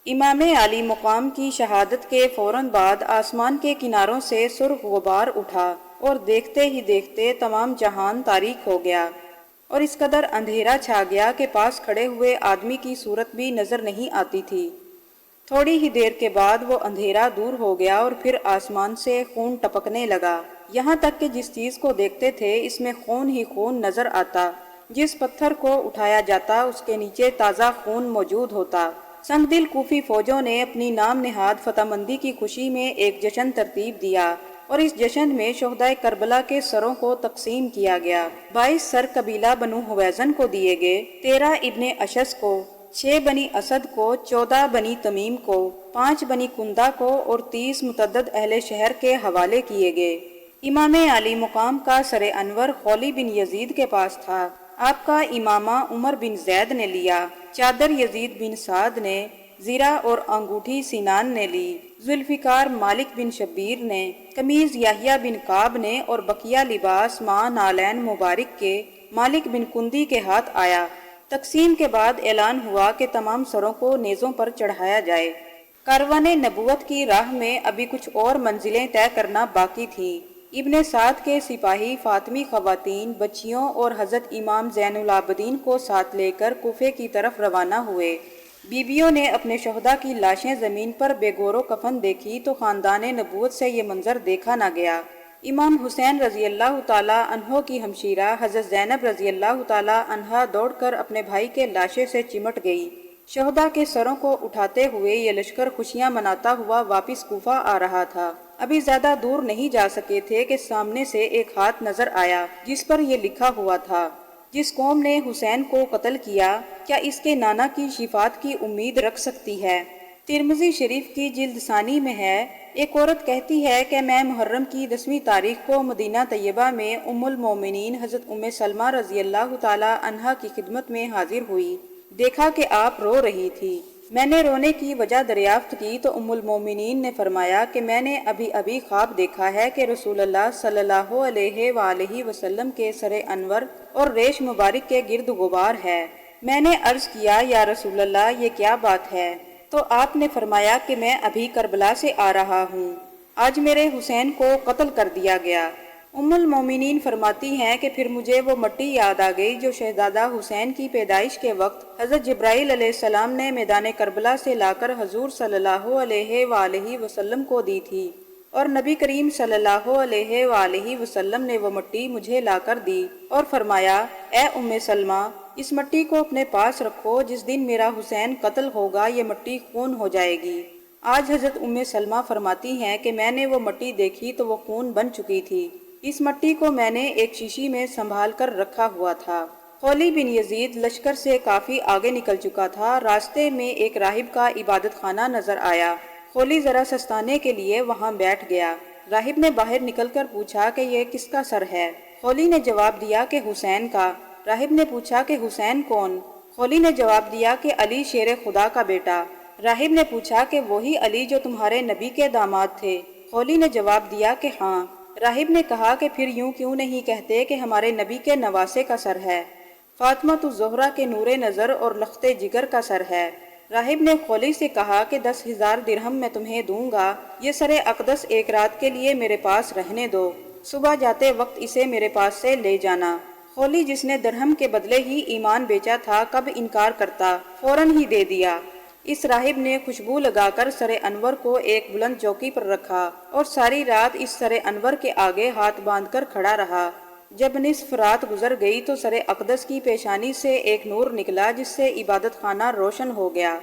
امام علی مقام کی شہادت کے فوراً بعد آسمان کے کناروں سے سرخ غبار اٹھا اور دیکھتے ہی دیکھتے تمام جہان تاریک ہو گیا اور اس قدر اندھیرا چھا گیا کہ پاس کھڑے ہوئے آدمی کی صورت بھی نظر نہیں آتی تھی۔ تھوڑی ہی دیر کے بعد وہ اندھیرا دور ہو گیا اور پھر آسمان سے خون ٹپکنے لگا، یہاں تک کہ جس چیز کو دیکھتے تھے اس میں خون ہی خون نظر آتا، جس پتھر کو اٹھایا جاتا اس کے نیچے تازہ خون موجود ہوتا۔ سنگ دل کوفی فوجوں نے اپنی نام نہاد فتح مندی کی خوشی میں ایک جشن ترتیب دیا اور اس جشن میں شہدائے کربلا کے سروں کو تقسیم کیا گیا۔ 22 سر قبیلہ بنو حویزن کو دیے گئے، 13 ابن اشس کو، 6 بنی اسد کو، 14 بنی تمیم کو، 5 بنی کندا کو اور 30 متعدد اہل شہر کے حوالے کیے گئے۔ امام علی مقام کا سر انور خولی بن یزید کے پاس تھا، آپ کا امامہ عمر بن زید نے لیا، چادر یزید بن سعد نے، زرہ اور انگوٹھی سینان نے لی، ذوالفقار مالک بن شبیر نے، قمیض یحییٰ بن کعب نے اور بقیہ لباس ماں نالین مبارک کے مالک بن کندی کے ہاتھ آیا۔ تقسیم کے بعد اعلان ہوا کہ تمام سروں کو نیزوں پر چڑھایا جائے۔ کاروان نبوت کی راہ میں ابھی کچھ اور منزلیں طے کرنا باقی تھیں۔ ابن سعد کے سپاہی فاطمی خواتین، بچیوں اور حضرت امام زین العابدین کو ساتھ لے کر کوفے کی طرف روانہ ہوئے۔ بیبیوں نے اپنے شہداء کی لاشیں زمین پر بے گور و کفن دیکھی تو خاندان نبوت سے یہ منظر دیکھا نہ گیا۔ امام حسین رضی اللہ تعالیٰ عنہ کی ہمشیرہ حضرت زینب رضی اللہ تعالیٰ عنہا دوڑ کر اپنے بھائی کے لاشے سے چمٹ گئی۔ شہداء کے سروں کو اٹھاتے ہوئے یہ لشکر خوشیاں مناتا ہوا واپس کوفہ آ رہا تھا۔ ابھی زیادہ دور نہیں جا سکے تھے کہ سامنے سے ایک ہاتھ نظر آیا جس پر یہ لکھا ہوا تھا: جس قوم نے حسین کو قتل کیا، کیا اس کے نانا کی شفاعت کی امید رکھ سکتی ہے؟ ترمذی شریف کی جلد ثانی میں ہے۔ ایک عورت کہتی ہے کہ میں محرم کی 10ویں تاریخ کو مدینہ طیبہ میں ام المومنین حضرت ام سلمہ رضی اللہ تعالی عنہا کی خدمت میں حاضر ہوئی، دیکھا کہ آپ رو رہی تھی۔ میں نے رونے کی وجہ دریافت کی تو ام المومنین نے فرمایا کہ میں نے ابھی خواب دیکھا ہے کہ رسول اللہ صلی اللہ علیہ وآلہ وسلم کے سر انور اور ریش مبارک کے گرد غبار ہے۔ میں نے عرض کیا یا رسول اللہ یہ کیا بات ہے؟ تو آپ نے فرمایا کہ میں ابھی کربلا سے آ رہا ہوں، آج میرے حسین کو قتل کر دیا گیا۔ ام المومنین فرماتی ہیں کہ پھر مجھے وہ مٹی یاد آ گئی جو شہزادہ حسین کی پیدائش کے وقت حضرت جبرائیل علیہ السلام نے میدان کربلا سے لا کر حضور صلی اللہ علیہ وآلہ وسلم کو دی تھی، اور نبی کریم صلی اللہ علیہ وآلہ وسلم نے وہ مٹی مجھے لا کر دی اور فرمایا: اے ام سلمہ، اس مٹی کو اپنے پاس رکھو، جس دن میرا حسین قتل ہوگا یہ مٹی خون ہو جائے گی۔ آج حضرت ام سلمہ فرماتی ہیں کہ میں نے وہ مٹی دیکھی تو وہ خون بن چکی تھی۔ اس مٹی کو میں نے ایک شیشی میں سنبھال کر رکھا ہوا تھا۔ خولی بن یزید لشکر سے کافی آگے نکل چکا تھا۔ راستے میں ایک راہب کا عبادت خانہ نظر آیا۔ خولی ذرا سستانے کے لیے وہاں بیٹھ گیا۔ راہب نے باہر نکل کر پوچھا کہ یہ کس کا سر ہے؟ خولی نے جواب دیا کہ حسین کا۔ راہب نے پوچھا کہ حسین کون؟ خولی نے جواب دیا کہ علی شیر خدا کا بیٹا۔ راہب نے پوچھا کہ وہی علی جو تمہارے نبی کے داماد تھے؟ خولی نے جواب دیا کہ ہاں۔ راہب نے کہا کہ پھر یوں کیوں نہیں کہتے کہ ہمارے نبی کے نواسے کا سر ہے، فاطمہ الزہرا کے نور نظر اور لخت جگر کا سر ہے۔ راہب نے خولی سے کہا کہ 10,000 درہم میں تمہیں دوں گا، یہ سر اقدس ایک رات کے لیے میرے پاس رہنے دو، صبح جاتے وقت اسے میرے پاس سے لے جانا۔ خولی جس نے درہم کے بدلے ہی ایمان بیچا تھا کب انکار کرتا، فوراً ہی دے دیا۔ اس راہب نے خوشبو لگا کر سر انور کو ایک بلند چوکی پر رکھا اور ساری رات اس سر انور کے آگے ہاتھ باندھ کر کھڑا رہا۔ جب نصف رات گزر گئی تو سر اقدس کی پیشانی سے ایک نور نکلا جس سے عبادت خانہ روشن ہو گیا۔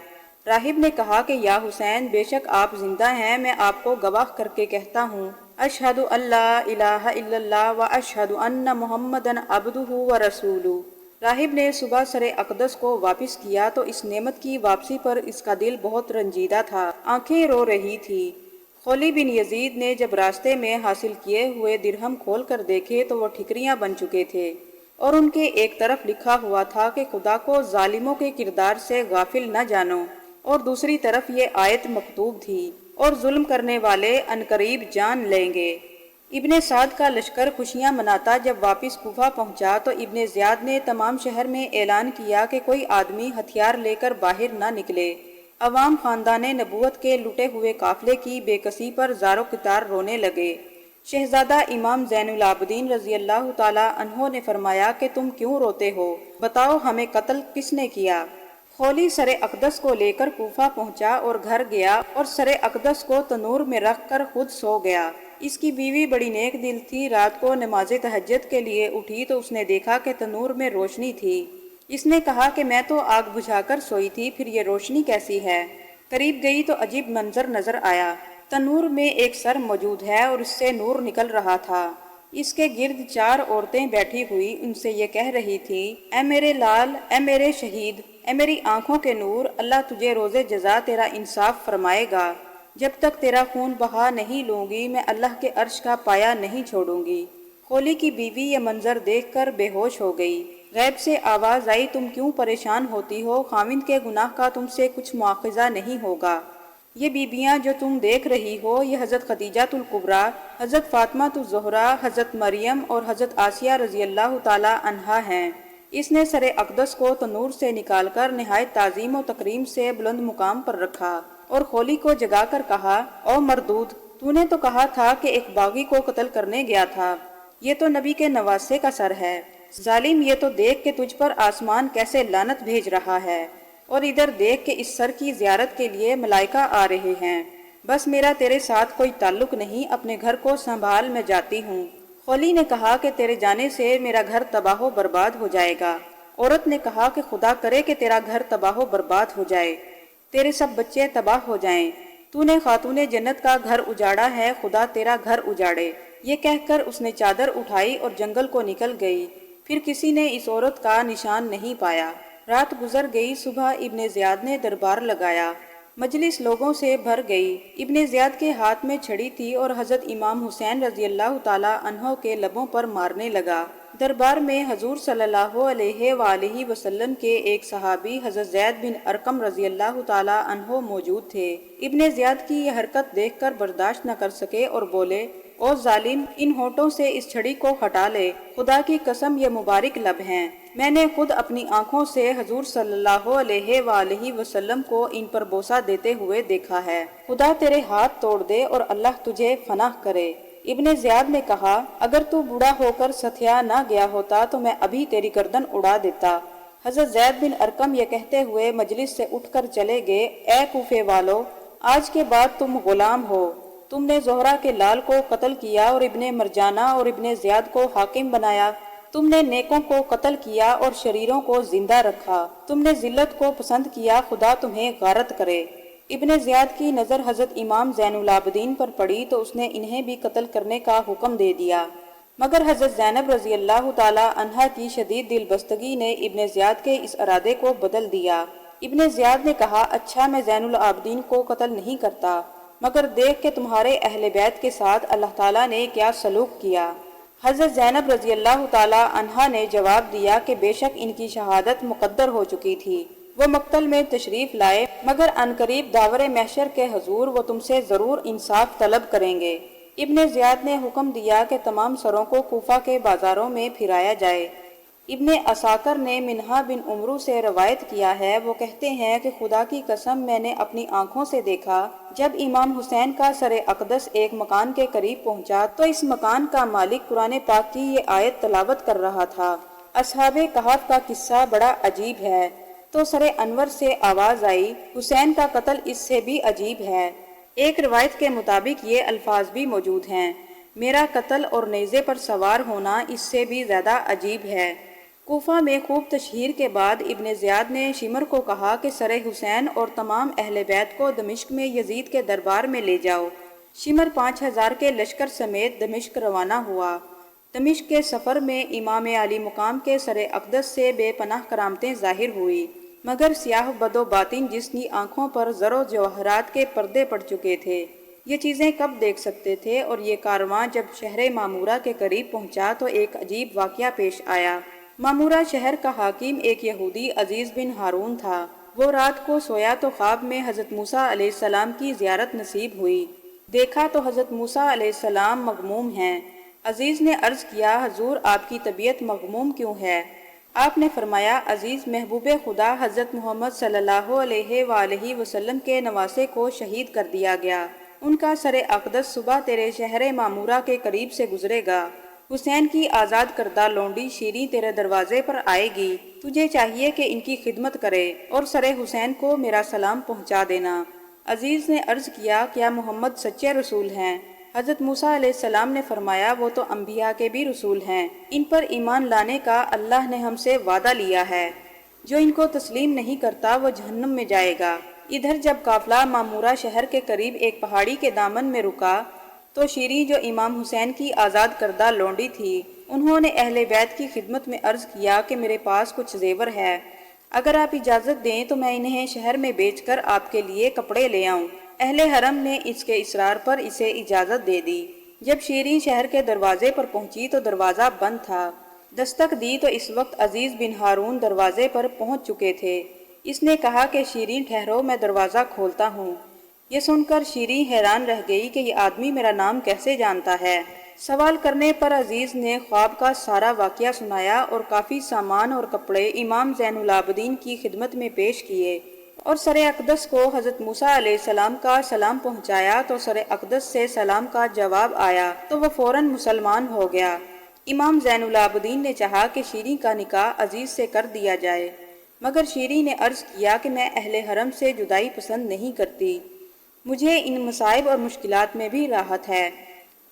راہب نے کہا کہ یا حسین، بے شک آپ زندہ ہیں، میں آپ کو گواہ کر کے کہتا ہوں، اشہد ان لا الہ الا اللہ و اشہد ان محمدًا عبدہ و رسولہ۔ راہب نے صبح سر اقدس کو واپس کیا تو اس نعمت کی واپسی پر اس کا دل بہت رنجیدہ تھا، آنکھیں رو رہی تھی۔ خولی بن یزید نے جب راستے میں حاصل کیے ہوئے درہم کھول کر دیکھے تو وہ ٹھکریاں بن چکے تھے اور ان کے ایک طرف لکھا ہوا تھا کہ خدا کو ظالموں کے کردار سے غافل نہ جانو، اور دوسری طرف یہ آیت مکتوب تھی، اور ظلم کرنے والے عنقریب جان لیں گے۔ ابن سعد کا لشکر خوشیاں مناتا جب واپس کوفہ پہنچا تو ابن زیاد نے تمام شہر میں اعلان کیا کہ کوئی آدمی ہتھیار لے کر باہر نہ نکلے۔ عوام خاندان نبوت کے لٹے ہوئے قافلے کی بے کسی پر زار و قطار رونے لگے۔ شہزادہ امام زین العابدین رضی اللہ تعالیٰ عنہ نے فرمایا کہ تم کیوں روتے ہو؟ بتاؤ ہمیں قتل کس نے کیا؟ خولی سر اقدس کو لے کر کوفہ پہنچا اور گھر گیا اور سر اقدس کو تنور میں رکھ کر خود سو گیا۔ اس کی بیوی بڑی نیک دل تھی، رات کو نماز تہجد کے لیے اٹھی تو اس نے دیکھا کہ تنور میں روشنی تھی۔ اس نے کہا کہ میں تو آگ بجھا کر سوئی تھی، پھر یہ روشنی کیسی ہے؟ قریب گئی تو عجیب منظر نظر آیا۔ تنور میں ایک سر موجود ہے اور اس سے نور نکل رہا تھا۔ اس کے گرد 4 عورتیں بیٹھی ہوئی ان سے یہ کہہ رہی تھی، اے میرے لال، اے میرے شہید، اے میری آنکھوں کے نور، اللہ تجھے روز جزا تیرا انصاف فرمائے گا۔ جب تک تیرا خون بہا نہیں لوں گی میں اللہ کے عرش کا پایا نہیں چھوڑوں گی۔ خولی کی بیوی یہ منظر دیکھ کر بے ہوش ہو گئی۔ غیب سے آواز آئی، تم کیوں پریشان ہوتی ہو؟ خاوند کے گناہ کا تم سے کچھ مواخذہ نہیں ہوگا۔ یہ بیبیاں جو تم دیکھ رہی ہو یہ حضرت خدیجہ الکبریٰ، حضرت فاطمہ الزہرا، حضرت مریم اور حضرت آسیہ رضی اللہ تعالی عنہا ہیں۔ اس نے سر اقدس کو تنور سے نکال کر نہایت تعظیم و تکریم سے بلند مقام پر رکھا اور خولی کو جگا کر کہا، او مردود، تو نے تو کہا تھا کہ ایک باغی کو قتل کرنے گیا تھا، یہ تو نبی کے نواسے کا سر ہے۔ ظالم، یہ تو دیکھ کہ تجھ پر آسمان کیسے لعنت بھیج رہا ہے، اور ادھر دیکھ کہ اس سر کی زیارت کے لیے ملائکہ آ رہے ہیں۔ بس میرا تیرے ساتھ کوئی تعلق نہیں، اپنے گھر کو سنبھال، میں جاتی ہوں۔ خولی نے کہا کہ تیرے جانے سے میرا گھر تباہ و برباد ہو جائے گا۔ عورت نے کہا کہ خدا کرے کہ تیرا گھر تباہ و برباد ہو جائے، تیرے سب بچے تباہ ہو جائیں۔ تو نے خاتون جنت کا گھر اجاڑا ہے، خدا تیرا گھر اجاڑے۔ یہ کہہ کر اس نے چادر اٹھائی اور جنگل کو نکل گئی۔ پھر کسی نے اس عورت کا نشان نہیں پایا۔ رات گزر گئی، صبح ابن زیاد نے دربار لگایا۔ مجلس لوگوں سے بھر گئی۔ ابن زیاد کے ہاتھ میں چھڑی تھی اور حضرت امام حسین رضی اللہ تعالی عنہ کے لبوں پر مارنے لگا۔ دربار میں حضور صلی اللہ علیہ وآلہ وسلم کے ایک صحابی حضرت زید بن ارقم رضی اللہ تعالی عنہ موجود تھے۔ ابن زیاد کی یہ حرکت دیکھ کر برداشت نہ کر سکے اور بولے، او ظالم، ان ہونٹوں سے اس چھڑی کو ہٹا لے، خدا کی قسم یہ مبارک لب ہیں، میں نے خود اپنی آنکھوں سے حضور صلی اللہ علیہ وآلہ وسلم کو ان پر بوسہ دیتے ہوئے دیکھا ہے، خدا تیرے ہاتھ توڑ دے اور اللہ تجھے فناہ کرے۔ ابن زیاد نے کہا، اگر تو بوڑھا ہو کر ستیا نہ گیا ہوتا تو میں ابھی تیری گردن اڑا دیتا۔ حضرت زید بن ارقم یہ کہتے ہوئے مجلس سے اٹھ کر چلے گئے، اے کوفے والو، آج کے بعد تم غلام ہو۔ تم نے زہرہ کے لال کو قتل کیا اور ابن مرجانہ اور ابن زیاد کو حاکم بنایا۔ تم نے نیکوں کو قتل کیا اور شریروں کو زندہ رکھا۔ تم نے ذلت کو پسند کیا، خدا تمہیں غارت کرے۔ ابن زیاد کی نظر حضرت امام زین العابدین پر پڑی تو اس نے انہیں بھی قتل کرنے کا حکم دے دیا، مگر حضرت زینب رضی اللہ تعالی عنہا کی شدید دل بستگی نے ابن زیاد کے اس ارادے کو بدل دیا۔ ابن زیاد نے کہا، اچھا میں زین العابدین کو قتل نہیں کرتا، مگر دیکھ کہ تمہارے اہل بیت کے ساتھ اللہ تعالیٰ نے کیا سلوک کیا۔ حضرت زینب رضی اللہ تعالی عنہا نے جواب دیا کہ بے شک ان کی شہادت مقدر ہو چکی تھی، وہ مقتل میں تشریف لائے، مگر عنقریب داور محشر کے حضور وہ تم سے ضرور انصاف طلب کریں گے۔ ابن زیاد نے حکم دیا کہ تمام سروں کو کوفہ کے بازاروں میں پھرایا جائے۔ ابن عساکر نے منہا بن عمرو سے روایت کیا ہے، وہ کہتے ہیں کہ خدا کی قسم میں نے اپنی آنکھوں سے دیکھا، جب امام حسین کا سر اقدس ایک مکان کے قریب پہنچا تو اس مکان کا مالک قرآن پاک کی یہ آیت تلاوت کر رہا تھا، اصحاب کہف کا قصہ بڑا عجیب ہے۔ تو سر انور سے آواز آئی، حسین کا قتل اس سے بھی عجیب ہے۔ ایک روایت کے مطابق یہ الفاظ بھی موجود ہیں، میرا قتل اور نیزے پر سوار ہونا اس سے بھی زیادہ عجیب ہے۔ کوفہ میں خوب تشہیر کے بعد ابن زیاد نے شمر کو کہا کہ سر حسین اور تمام اہل بیت کو دمشق میں یزید کے دربار میں لے جاؤ۔ شمر 5000 کے لشکر سمیت دمشق روانہ ہوا۔ دمشق کے سفر میں امام علی مقام کے سر اقدس سے بے پناہ کرامتیں ظاہر ہوئی، مگر سیاہ بد و باطن جس کی آنکھوں پر زر و جواہرات کے پردے پڑ چکے تھے، یہ چیزیں کب دیکھ سکتے تھے؟ اور یہ کارواں جب شہر معمورہ کے قریب پہنچا تو ایک عجیب واقعہ پیش آیا۔ معمورہ شہر کا حاکم ایک یہودی عزیز بن ہارون تھا۔ وہ رات کو سویا تو خواب میں حضرت موسیٰ علیہ السلام کی زیارت نصیب ہوئی۔ دیکھا تو حضرت موسیٰ علیہ السلام مغموم ہیں۔ عزیز نے عرض کیا، حضور آپ کی طبیعت مغموم کیوں ہے؟ آپ نے فرمایا عزیز محبوب خدا حضرت محمد صلی اللہ علیہ وآلہ وسلم کے نواسے کو شہید کر دیا گیا، ان کا سر اقدس صبح تیرے شہر معمورہ کے قریب سے گزرے گا، حسین کی آزاد کردہ لونڈی شیریں تیرے دروازے پر آئے گی، تجھے چاہیے کہ ان کی خدمت کرے اور سر حسین کو میرا سلام پہنچا دینا۔ عزیز نے عرض کیا کیا محمد سچے رسول ہیں؟ حضرت موسیٰ علیہ السلام نے فرمایا وہ تو انبیاء کے بھی رسول ہیں، ان پر ایمان لانے کا اللہ نے ہم سے وعدہ لیا ہے، جو ان کو تسلیم نہیں کرتا وہ جہنم میں جائے گا۔ ادھر جب قافلہ معمورہ شہر کے قریب ایک پہاڑی کے دامن میں رکا تو شیریں جو امام حسین کی آزاد کردہ لونڈی تھی، انہوں نے اہل بیت کی خدمت میں عرض کیا کہ میرے پاس کچھ زیور ہے، اگر آپ اجازت دیں تو میں انہیں شہر میں بیچ کر آپ کے لیے کپڑے لے آؤں۔ اہل حرم نے اس کے اصرار پر اسے اجازت دے دی۔ جب شیریں شہر کے دروازے پر پہنچی تو دروازہ بند تھا، دستک دی تو اس وقت عزیز بن ہارون دروازے پر پہنچ چکے تھے۔ اس نے کہا کہ شیریں ٹھہرو، میں دروازہ کھولتا ہوں۔ یہ سن کر شیریں حیران رہ گئی کہ یہ آدمی میرا نام کیسے جانتا ہے۔ سوال کرنے پر عزیز نے خواب کا سارا واقعہ سنایا اور کافی سامان اور کپڑے امام زین العابدین کی خدمت میں پیش کیے اور سر اقدس کو حضرت موسیٰ علیہ السلام کا سلام پہنچایا تو سر اقدس سے سلام کا جواب آیا تو وہ فوراً مسلمان ہو گیا۔ امام زین العابدین نے چاہا کہ شیریں کا نکاح عزیز سے کر دیا جائے، مگر شیریں نے عرض کیا کہ میں اہل حرم سے جدائی پسند نہیں کرتی، مجھے ان مصائب اور مشکلات میں بھی راحت ہے۔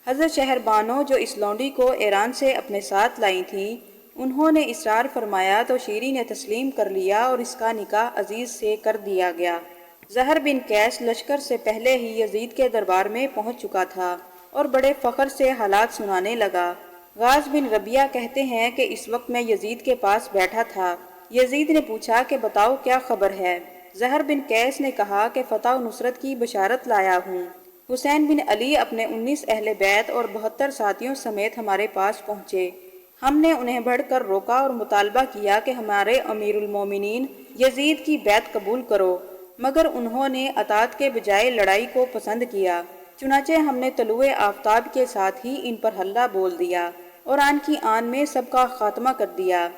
حضرت شہر بانو جو اس لونڈی کو ایران سے اپنے ساتھ لائی تھیں، انہوں نے اصرار فرمایا تو شیریں نے تسلیم کر لیا اور اس کا نکاح عزیز سے کر دیا گیا۔ زہر بن قیس لشکر سے پہلے ہی یزید کے دربار میں پہنچ چکا تھا اور بڑے فخر سے حالات سنانے لگا۔ غاز بن ربیعہ کہتے ہیں کہ اس وقت میں یزید کے پاس بیٹھا تھا۔ یزید نے پوچھا کہ بتاؤ کیا خبر ہے؟ زہر بن قیس نے کہا کہ فتح و نصرت کی بشارت لایا ہوں۔ حسین بن علی اپنے 19 اہل بیت اور 72 ساتھیوں سمیت ہمارے پاس پہنچے۔ ہم نے انہیں بڑھ کر روکا اور مطالبہ کیا کہ ہمارے امیر المومنین یزید کی بیعت قبول کرو، مگر انہوں نے اطاعت کے بجائے لڑائی کو پسند کیا۔ چنانچہ ہم نے طلوع آفتاب کے ساتھ ہی ان پر حلہ بول دیا اور آن کی آن میں سب کا خاتمہ کر دیا۔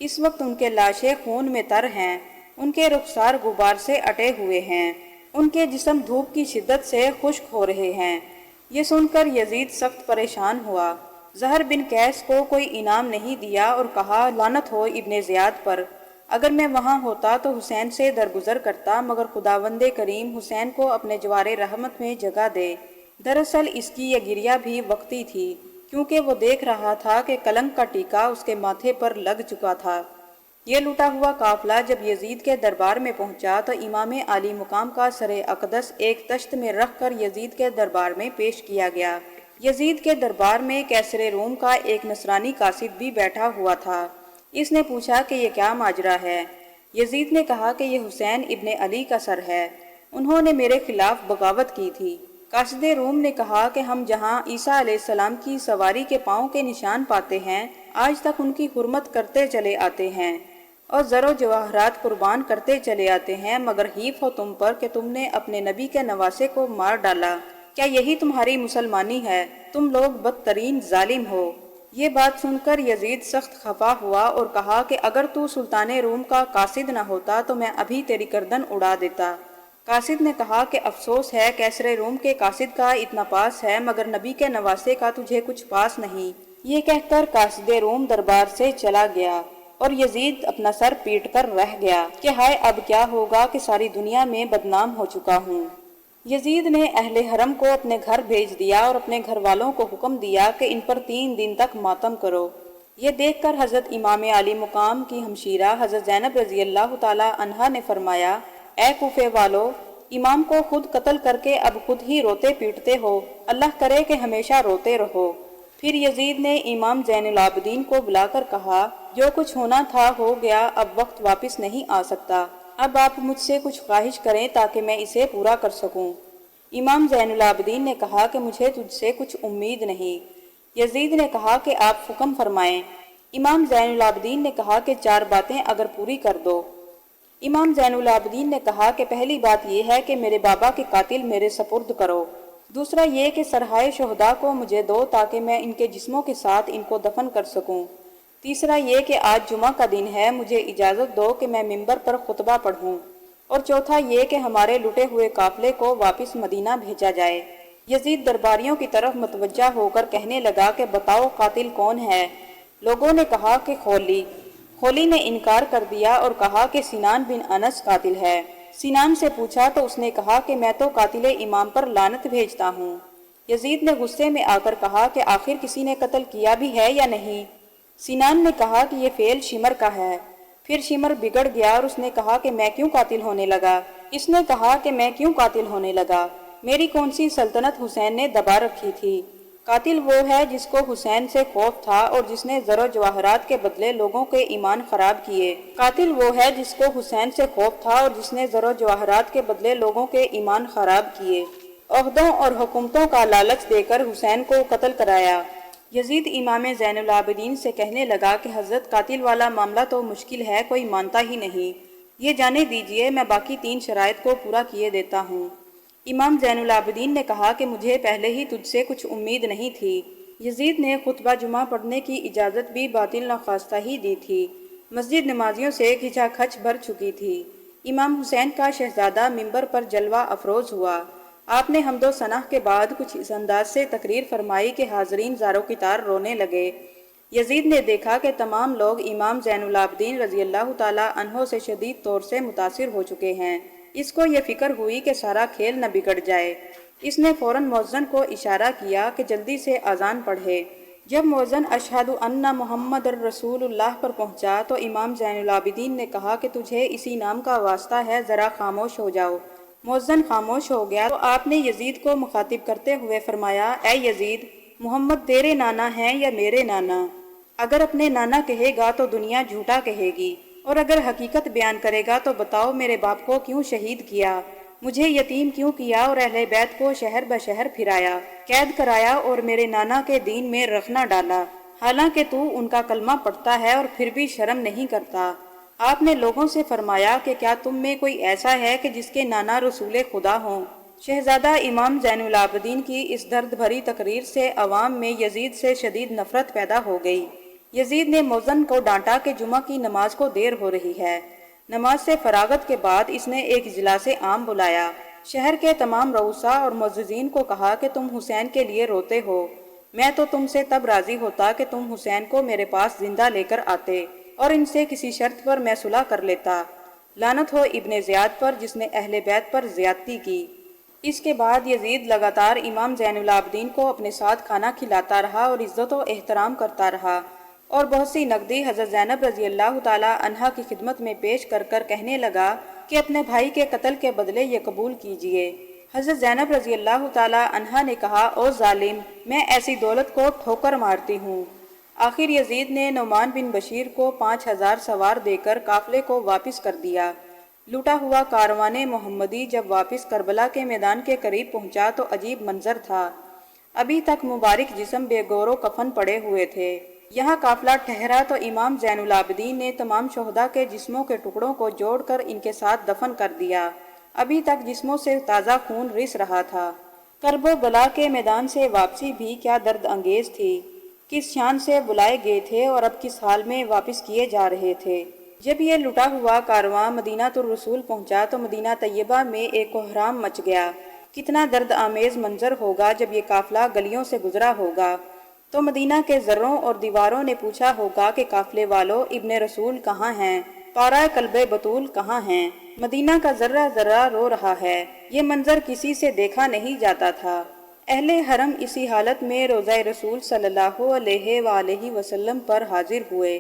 اس وقت ان کے لاشیں خون میں تر ہیں، ان کے رخسار غبار سے اٹے ہوئے ہیں، ان کے جسم دھوپ کی شدت سے خشک ہو رہے ہیں۔ یہ سن کر یزید سخت پریشان ہوا۔ زہر بن قیس کو کوئی انعام نہیں دیا اور کہا لعنت ہو ابن زیاد پر، اگر میں وہاں ہوتا تو حسین سے درگزر کرتا، مگر خداوند کریم حسین کو اپنے جوار رحمت میں جگہ دے۔ دراصل اس کی یہ گریہ بھی وقتی تھی، کیونکہ وہ دیکھ رہا تھا کہ کلنک کا ٹیکا اس کے ماتھے پر لگ چکا تھا۔ یہ لوٹا ہوا قافلہ جب یزید کے دربار میں پہنچا تو امام عالی مقام کا سر اقدس ایک تشت میں رکھ کر یزید کے دربار میں پیش کیا گیا۔ یزید کے دربار میں کیسر روم کا ایک نصرانی قاصد بھی بیٹھا ہوا تھا۔ اس نے پوچھا کہ یہ کیا ماجرا ہے؟ یزید نے کہا کہ یہ حسین ابن علی کا سر ہے، انہوں نے میرے خلاف بغاوت کی تھی۔ قاصد روم نے کہا کہ ہم جہاں عیسیٰ علیہ السلام کی سواری کے پاؤں کے نشان پاتے ہیں، آج تک ان کی حرمت کرتے چلے آتے ہیں اور زر و جواہرات قربان کرتے چلے آتے ہیں، مگر حیف ہو تم پر کہ تم نے اپنے نبی کے نواسے کو مار ڈالا۔ کیا یہی تمہاری مسلمانی ہے؟ تم لوگ بدترین ظالم ہو۔ یہ بات سن کر یزید سخت خفا ہوا اور کہا کہ اگر تو سلطان روم کا قاصد نہ ہوتا تو میں ابھی تیری گردن اڑا دیتا۔ قاصد نے کہا کہ افسوس ہے کیسر روم کے قاصد کا اتنا پاس ہے، مگر نبی کے نواسے کا تجھے کچھ پاس نہیں۔ یہ کہہ کر قاصد روم دربار سے چلا گیا اور یزید اپنا سر پیٹ کر رہ گیا کہ ہائے اب کیا ہوگا کہ ساری دنیا میں بدنام ہو چکا ہوں۔ یزید نے اہل حرم کو اپنے گھر بھیج دیا اور اپنے گھر والوں کو حکم دیا کہ ان پر 3 دن تک ماتم کرو۔ یہ دیکھ کر حضرت امام علی مقام کی ہمشیرہ حضرت زینب رضی اللہ تعالی عنہا نے فرمایا، اے کوفے والو، امام کو خود قتل کر کے اب خود ہی روتے پیٹتے ہو، اللہ کرے کہ ہمیشہ روتے رہو۔ پھر یزید نے امام زین العابدین کو بلا کر کہا، جو کچھ ہونا تھا ہو گیا، اب وقت واپس نہیں آ سکتا، اب آپ مجھ سے کچھ خواہش کریں تاکہ میں اسے پورا کر سکوں۔ امام زین العابدین نے کہا کہ مجھے تجھ سے کچھ امید نہیں۔ یزید نے کہا کہ آپ حکم فرمائیں۔ امام زین العابدین نے کہا کہ 4 باتیں اگر پوری کر دو۔ امام زین العابدین نے کہا کہ پہلی بات یہ ہے کہ میرے بابا کے قاتل میرے سپرد کرو، دوسرا یہ کہ سرحائے شہداء کو مجھے دو تاکہ میں ان کے جسموں کے ساتھ ان کو دفن کر سکوں، تیسرا یہ کہ آج جمعہ کا دن ہے، مجھے اجازت دو کہ میں منبر پر خطبہ پڑھوں، اور چوتھا یہ کہ ہمارے لٹے ہوئے قافلے کو واپس مدینہ بھیجا جائے۔ یزید درباریوں کی طرف متوجہ ہو کر کہنے لگا کہ بتاؤ قاتل کون ہے؟ لوگوں نے کہا کہ خولی۔ خولی نے انکار کر دیا اور کہا کہ سنان بن انس قاتل ہے۔ سنان سے پوچھا تو اس نے کہا کہ میں تو قاتل امام پر لعنت بھیجتا ہوں۔ یزید نے غصے میں آ کر کہا کہ آخر کسی نے قتل کیا بھی ہے یا نہیں؟ سنان نے کہا کہ یہ فعل شمر کا ہے۔ پھر شمر بگڑ گیا اور اس نے کہا کہ میں کیوں قاتل ہونے لگا؟ اس نے کہا کہ میں کیوں قاتل ہونے لگا؟ میری کون سی سلطنت حسین نے دبا رکھی تھی؟ قاتل وہ ہے جس کو حسین سے خوف تھا اور جس نے زر و جواہرات کے بدلے لوگوں کے ایمان خراب کیے۔ قاتل وہ ہے جس کو حسین سے خوف تھا اور جس نے زر و جواہرات کے بدلے لوگوں کے ایمان خراب کیے، عہدوں اور حکومتوں کا لالچ دے کر حسین کو قتل کرایا۔ یزید امام زین العابدین سے کہنے لگا کہ حضرت قاتل والا معاملہ تو مشکل ہے، کوئی مانتا ہی نہیں، یہ جانے دیجئے میں باقی 3 شرائط کو پورا کیے دیتا ہوں۔ امام زین العابدین نے کہا کہ مجھے پہلے ہی تجھ سے کچھ امید نہیں تھی۔ یزید نے خطبہ جمعہ پڑھنے کی اجازت بھی باطل نخواستہ ہی دی تھی۔ مسجد نمازیوں سے کھچا کھچ بھر چکی تھی۔ امام حسین کا شہزادہ منبر پر جلوہ افروز ہوا۔ آپ نے حمد و ثنا کے بعد کچھ اس انداز سے تقریر فرمائی کہ حاضرین زاروں کی طار رونے لگے۔ یزید نے دیکھا کہ تمام لوگ امام زین العابدین رضی اللہ تعالیٰ عنہ سے شدید طور سے متاثر ہو چکے ہیں۔ اس کو یہ فکر ہوئی کہ سارا کھیل نہ بگڑ جائے۔ اس نے فوراً مؤذن کو اشارہ کیا کہ جلدی سے اذان پڑھے۔ جب مؤذن اشہد ان محمد الرسول اللہ پر پہنچا تو امام زین العابدین نے کہا کہ تجھے اسی نام کا واسطہ ہے، ذرا خاموش ہو جاؤ۔ مؤذن خاموش ہو گیا تو آپ نے یزید کو مخاطب کرتے ہوئے فرمایا، اے یزید، محمد تیرے نانا ہیں یا میرے نانا؟ اگر اپنے نانا کہے گا تو دنیا جھوٹا کہے گی، اور اگر حقیقت بیان کرے گا تو بتاؤ میرے باپ کو کیوں شہید کیا، مجھے یتیم کیوں کیا اور اہل بیت کو شہر بشہر پھرایا، قید کرایا اور میرے نانا کے دین میں رخ نہ ڈالا، حالانکہ تو ان کا کلمہ پڑھتا ہے اور پھر بھی شرم نہیں کرتا۔ آپ نے لوگوں سے فرمایا کہ کیا تم میں کوئی ایسا ہے کہ جس کے نانا رسول خدا ہوں؟ شہزادہ امام زین العابدین کی اس درد بھری تقریر سے عوام میں یزید سے شدید نفرت پیدا ہو گئی۔ یزید نے مؤذن کو ڈانٹا کہ جمعہ کی نماز کو دیر ہو رہی ہے۔ نماز سے فراغت کے بعد اس نے ایک اجلاس عام بلایا۔ شہر کے تمام رؤساء اور معززین کو کہا کہ تم حسین کے لیے روتے ہو، میں تو تم سے تب راضی ہوتا کہ تم حسین کو میرے پاس زندہ لے کر آتے اور ان سے کسی شرط پر میں صلح کر لیتا۔ لعنت ہو ابن زیاد پر جس نے اہل بیت پر زیادتی کی۔ اس کے بعد یزید لگاتار امام زین العابدین کو اپنے ساتھ کھانا کھلاتا رہا اور عزت و احترام کرتا رہا، اور بہت سی نقدی حضرت زینب رضی اللہ تعالی عنہا کی خدمت میں پیش کر کر کہنے لگا کہ اپنے بھائی کے قتل کے بدلے یہ قبول کیجئے۔ حضرت زینب رضی اللہ تعالی عنہا نے کہا، او ظالم، میں ایسی دولت کو ٹھوکر مارتی ہوں۔ آخر یزید نے نعمان بن بشیر کو 5000 سوار دے کر قافلے کو واپس کر دیا۔ لوٹا ہوا کاروان محمدی جب واپس کربلا کے میدان کے قریب پہنچا تو عجیب منظر تھا۔ ابھی تک مبارک جسم بے گور و کفن پڑے ہوئے تھے۔ یہاں قافلہ ٹھہرا تو امام زین العابدین نے تمام شہداء کے جسموں کے ٹکڑوں کو جوڑ کر ان کے ساتھ دفن کر دیا۔ ابھی تک جسموں سے تازہ خون رس رہا تھا۔ کرب و بلا کے میدان سے واپسی بھی کیا درد انگیز تھی۔ کس شان سے بلائے گئے تھے اور اب کس حال میں واپس کیے جا رہے تھے۔ جب یہ لٹا ہوا کارواں مدینہ الرسول پہنچا تو مدینہ طیبہ میں ایک کوہرام مچ گیا۔ کتنا درد آمیز منظر ہوگا جب یہ قافلہ گلیوں سے گزرا ہوگا تو مدینہ کے زروں اور دیواروں نے پوچھا ہوگا کہ قافلے والوں، ابن رسول کہاں ہیں؟ پارہ قلب بطول کہاں ہیں؟ مدینہ کا ذرہ ذرہ رو رہا ہے۔ یہ منظر کسی سے دیکھا نہیں جاتا تھا۔ اہل حرم اسی حالت میں روضہ رسول صلی اللہ علیہ وآلہ وسلم پر حاضر ہوئے۔